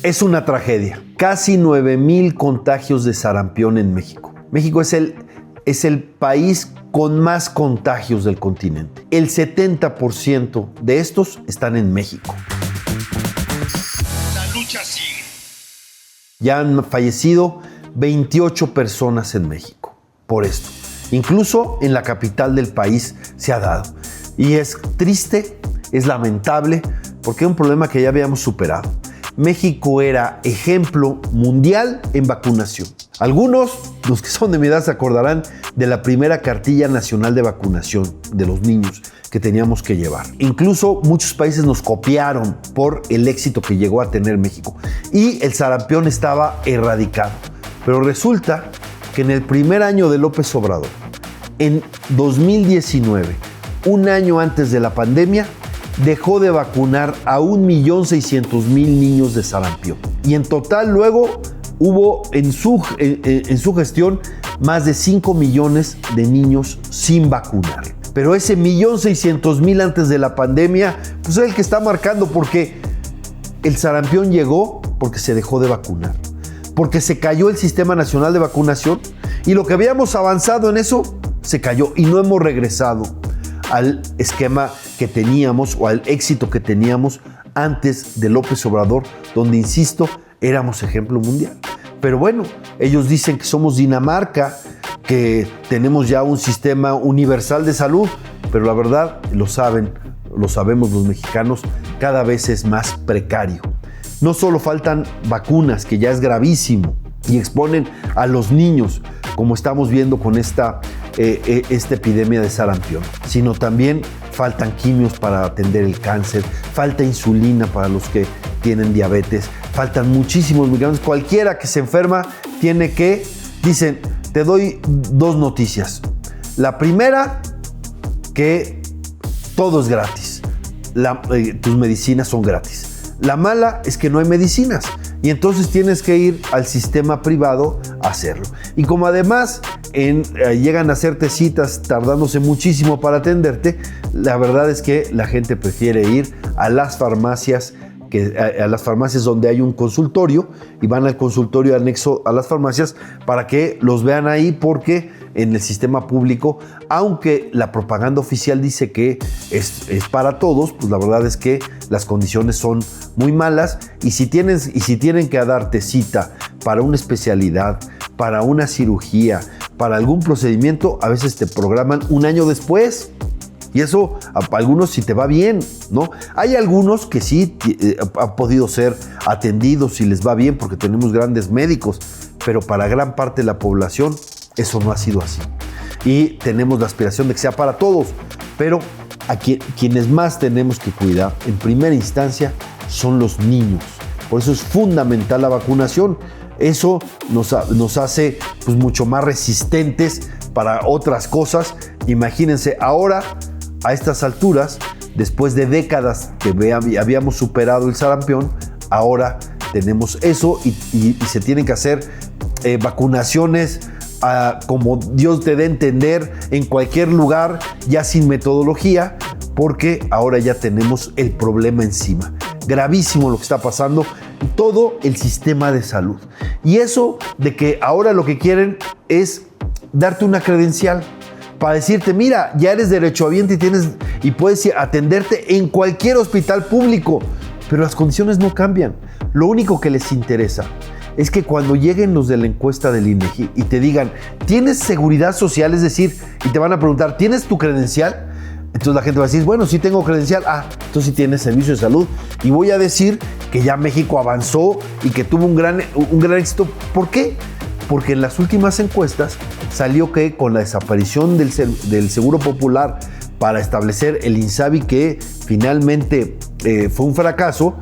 Es una tragedia. Casi 9,000 contagios de sarampión en México. México es el país con más contagios del continente. El 70% de estos están en México. La lucha sigue. Ya han fallecido 28 personas en México por esto. Incluso en la capital del país se ha dado. Y es triste, es lamentable, porque es un problema que ya habíamos superado. México era ejemplo mundial en vacunación. Algunos, los que son de mi edad, se acordarán de la primera cartilla nacional de vacunación de los niños que teníamos que llevar. Incluso muchos países nos copiaron por el éxito que llegó a tener México. Y el sarampión estaba erradicado. Pero resulta que en el primer año de López Obrador, en 2019, un año antes de la pandemia, dejó de vacunar a 1,600,000 niños de sarampión. Y en total luego hubo en su gestión más de 5 millones de niños sin vacunar. Pero ese 1,600,000 antes de la pandemia, pues es el que está marcando, porque el sarampión llegó porque se dejó de vacunar, porque se cayó el Sistema Nacional de Vacunación, y lo que habíamos avanzado en eso se cayó y no hemos regresado al esquema que teníamos o al éxito que teníamos antes de López Obrador, donde, insisto, éramos ejemplo mundial. Pero bueno, ellos dicen que somos Dinamarca, que tenemos ya un sistema universal de salud, pero la verdad, lo sabemos los mexicanos, cada vez es más precario. No solo faltan vacunas, que ya es gravísimo, y exponen a los niños, como estamos viendo con esta epidemia de sarampión, sino también faltan quimios para atender el cáncer, falta insulina para los que tienen diabetes, faltan muchísimos medicamentos. Cualquiera que se enferma tiene que, dicen, te doy 2 noticias. La primera, que todo es gratis, tus medicinas son gratis. La mala es que no hay medicinas, y entonces tienes que ir al sistema privado a hacerlo. Y como además llegan a hacerte citas tardándose muchísimo para atenderte, la verdad es que la gente prefiere ir a las farmacias, donde hay un consultorio, y van al consultorio anexo a las farmacias para que los vean ahí, porque en el sistema público, aunque la propaganda oficial dice que es para todos, pues la verdad es que las condiciones son muy malas, y si tienen que darte cita para una especialidad, para una cirugía, para algún procedimiento, a veces te programan un año después. Y eso a algunos sí te va bien, ¿no? Hay algunos que sí han podido ser atendidos y les va bien porque tenemos grandes médicos, pero para gran parte de la población eso no ha sido así. Y tenemos la aspiración de que sea para todos, pero quienes más tenemos que cuidar en primera instancia son los niños. Por eso es fundamental la vacunación. Eso nos hace pues mucho más resistentes para otras cosas. Imagínense ahora, a estas alturas, después de décadas que habíamos superado el sarampión, ahora tenemos eso, y se tienen que hacer vacunaciones como Dios te dé a entender, en cualquier lugar, ya sin metodología, porque ahora ya tenemos el problema encima. Gravísimo lo que está pasando en todo el sistema de salud. Y eso de que ahora lo que quieren es darte una credencial para decirte, mira, ya eres derechohabiente y puedes atenderte en cualquier hospital público, pero las condiciones no cambian. Lo único que les interesa es que cuando lleguen los de la encuesta del INEGI y te digan, ¿tienes seguridad social? Es decir, y te van a preguntar, ¿tienes tu credencial? Entonces la gente va a decir, bueno, sí tengo credencial. Entonces sí tienes servicio de salud. Y voy a decir que ya México avanzó y que tuvo un gran éxito. ¿Por qué? Porque en las últimas encuestas salió que con la desaparición del Seguro Popular para establecer el INSABI, que finalmente fue un fracaso,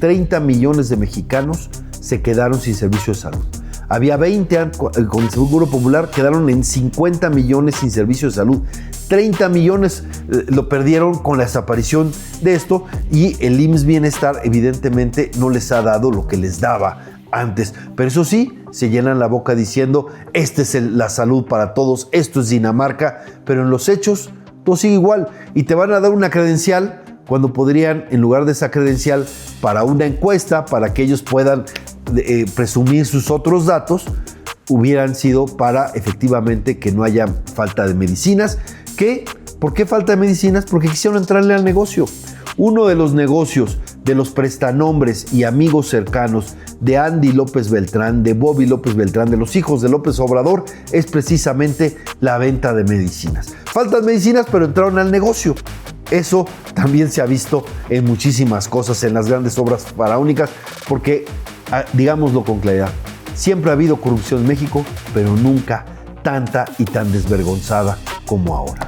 30 millones de mexicanos se quedaron sin servicio de salud. Había 20 con el Seguro Popular, quedaron en 50 millones sin servicio de salud. 30 millones lo perdieron con la desaparición de esto, y el IMSS Bienestar evidentemente no les ha dado lo que les daba antes. Pero eso sí, se llenan la boca diciendo, esta es la salud para todos, esto es Dinamarca, pero en los hechos todo sigue igual, y te van a dar una credencial cuando podrían, en lugar de esa credencial para una encuesta, para que ellos puedan presumir sus otros datos, hubieran sido para efectivamente que no haya falta de medicinas. ¿Por qué falta de medicinas? Porque quisieron entrarle al negocio. Uno de los negocios de los prestanombres y amigos cercanos de Andy López Beltrán, de Bobby López Beltrán, de los hijos de López Obrador, es precisamente la venta de medicinas. Faltan medicinas, pero entraron al negocio. Eso también se ha visto en muchísimas cosas, en las grandes obras faraónicas, porque, digámoslo con claridad, siempre ha habido corrupción en México, pero nunca tanta y tan desvergonzada como ahora.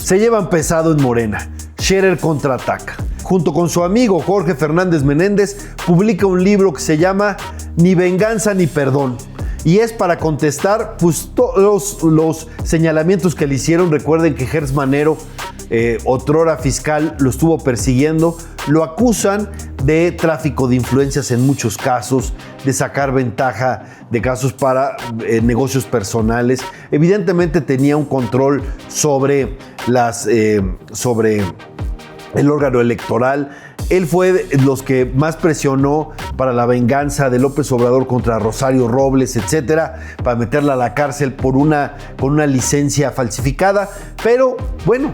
Se llevan pesado en Morena. Scherer contraataca. Junto con su amigo Jorge Fernández Menéndez, publica un libro que se llama Ni venganza ni perdón. Y es para contestar pues, todos los señalamientos que le hicieron. Recuerden que Gers Manero, otrora fiscal, lo estuvo persiguiendo. Lo acusan de tráfico de influencias en muchos casos, de sacar ventaja de casos para negocios personales. Evidentemente tenía un control sobre el órgano electoral. Él fue de los que más presionó para la venganza de López Obrador contra Rosario Robles, etcétera, para meterla a la cárcel con una licencia falsificada. Pero bueno,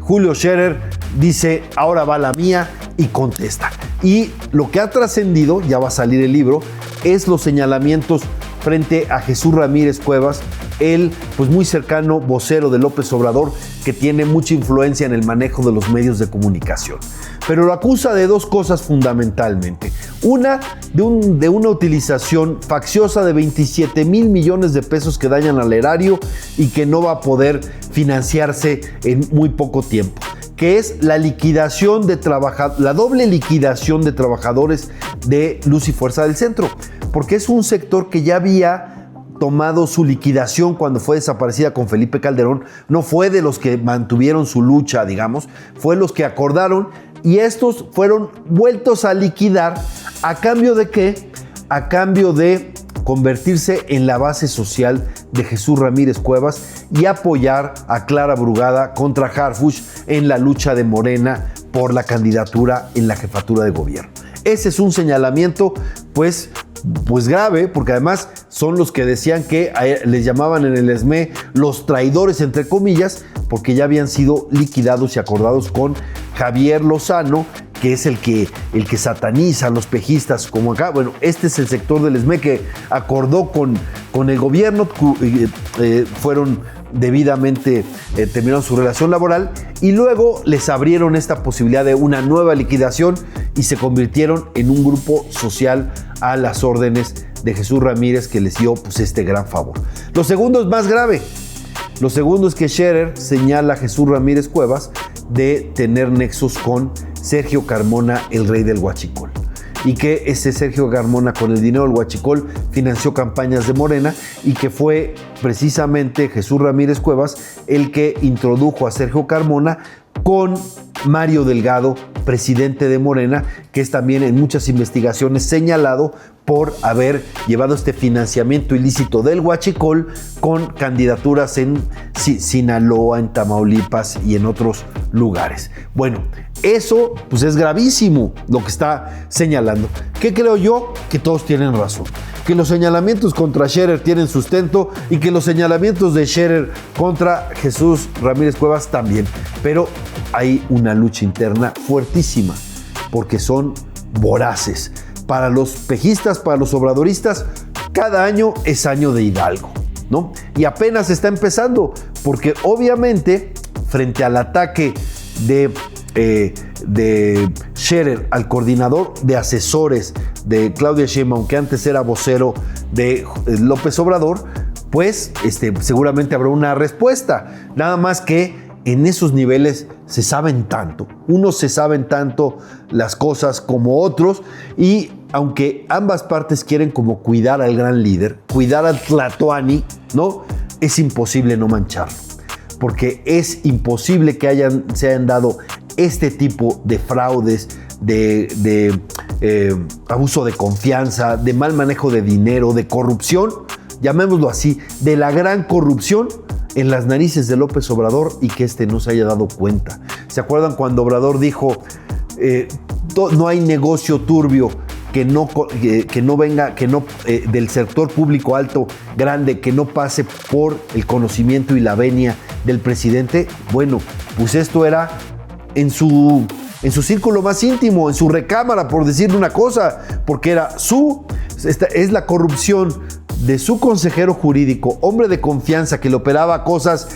Julio Scherer dice, ahora va la mía, y contesta. Y lo que ha trascendido, ya va a salir el libro, es los señalamientos frente a Jesús Ramírez Cuevas, el pues muy cercano vocero de López Obrador, que tiene mucha influencia en el manejo de los medios de comunicación. Pero lo acusa de dos cosas fundamentalmente. Una, de una utilización facciosa de 27 mil millones de pesos que dañan al erario y que no va a poder financiarse en muy poco tiempo, que es la liquidación de la doble liquidación de trabajadores de Luz y Fuerza del Centro, porque es un sector que ya había tomado su liquidación cuando fue desaparecida con Felipe Calderón. No fue de los que mantuvieron su lucha, digamos, fue los que acordaron, y estos fueron vueltos a liquidar. ¿A cambio de qué? A cambio de convertirse en la base social de Jesús Ramírez Cuevas y apoyar a Clara Brugada contra Harfuch en la lucha de Morena por la candidatura en la jefatura de gobierno. Ese es un señalamiento pues grave, porque además son los que decían que les llamaban en el ESME los traidores, entre comillas, porque ya habían sido liquidados y acordados con Javier Lozano, que es el que sataniza a los pejistas como acá. Bueno, este es el sector del ESME que acordó con el gobierno, fueron debidamente, terminaron su relación laboral y luego les abrieron esta posibilidad de una nueva liquidación y se convirtieron en un grupo social a las órdenes de Jesús Ramírez, que les dio pues este gran favor. Lo segundo es más grave. Lo segundo es que Scherer señala a Jesús Ramírez Cuevas de tener nexos con Sergio Carmona, el rey del huachicol, y que ese Sergio Carmona, con el dinero del huachicol, financió campañas de Morena, y que fue precisamente Jesús Ramírez Cuevas el que introdujo a Sergio Carmona con Mario Delgado, presidente de Morena, que es también en muchas investigaciones señalado por haber llevado este financiamiento ilícito del huachicol con candidaturas en Sinaloa, en Tamaulipas y en otros lugares. Bueno, eso pues es gravísimo lo que está señalando. ¿Qué creo yo? Que todos tienen razón. Que los señalamientos contra Scherer tienen sustento y que los señalamientos de Scherer contra Jesús Ramírez Cuevas también. Pero hay una lucha interna fuertísima porque son voraces. Para los pejistas, para los obradoristas, cada año es año de Hidalgo, ¿no? Y apenas está empezando, porque obviamente frente al ataque de Scherer al coordinador de asesores de Claudia Sheinbaum, que antes era vocero de López Obrador, pues seguramente habrá una respuesta. Nada más que en esos niveles se saben tanto, unos se saben tanto las cosas como otros, y aunque ambas partes quieren como cuidar al gran líder, cuidar al Tlatoani, ¿no? Es imposible no mancharlo, porque es imposible que se hayan dado este tipo de fraudes, de abuso de confianza, de mal manejo de dinero, de corrupción, llamémoslo así, de la gran corrupción en las narices de López Obrador y que no se haya dado cuenta. ¿Se acuerdan cuando Obrador dijo, no hay negocio turbio que no venga, del sector público alto, grande, que no pase por el conocimiento y la venia del presidente? Bueno, pues esto era en su círculo más íntimo, en su recámara, por decirle una cosa, porque es la corrupción de su consejero jurídico, hombre de confianza que le operaba cosas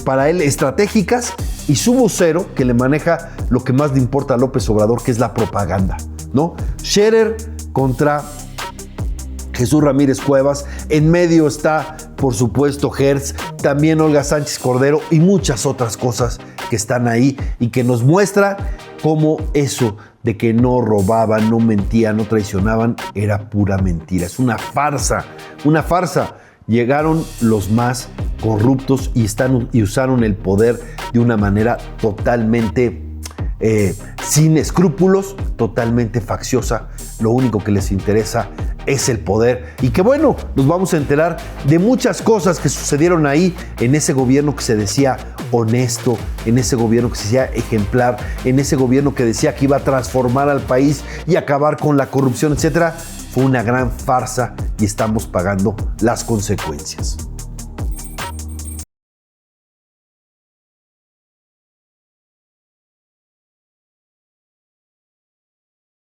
para él estratégicas, y su vocero que le maneja lo que más le importa a López Obrador, que es la propaganda, ¿no? Scherer contra Jesús Ramírez Cuevas, en medio está, por supuesto, Hertz, también Olga Sánchez Cordero y muchas otras cosas que están ahí y que nos muestra cómo eso de que no robaban, no mentían, no traicionaban, era pura mentira. Es una farsa, una farsa. Llegaron los más corruptos y usaron el poder de una manera totalmente sin escrúpulos, totalmente facciosa. Lo único que les interesa es el poder. Y que bueno, nos vamos a enterar de muchas cosas que sucedieron ahí en ese gobierno que se decía honesto, en ese gobierno que se decía ejemplar, en ese gobierno que decía que iba a transformar al país y acabar con la corrupción, etcétera. Fue una gran farsa y estamos pagando las consecuencias.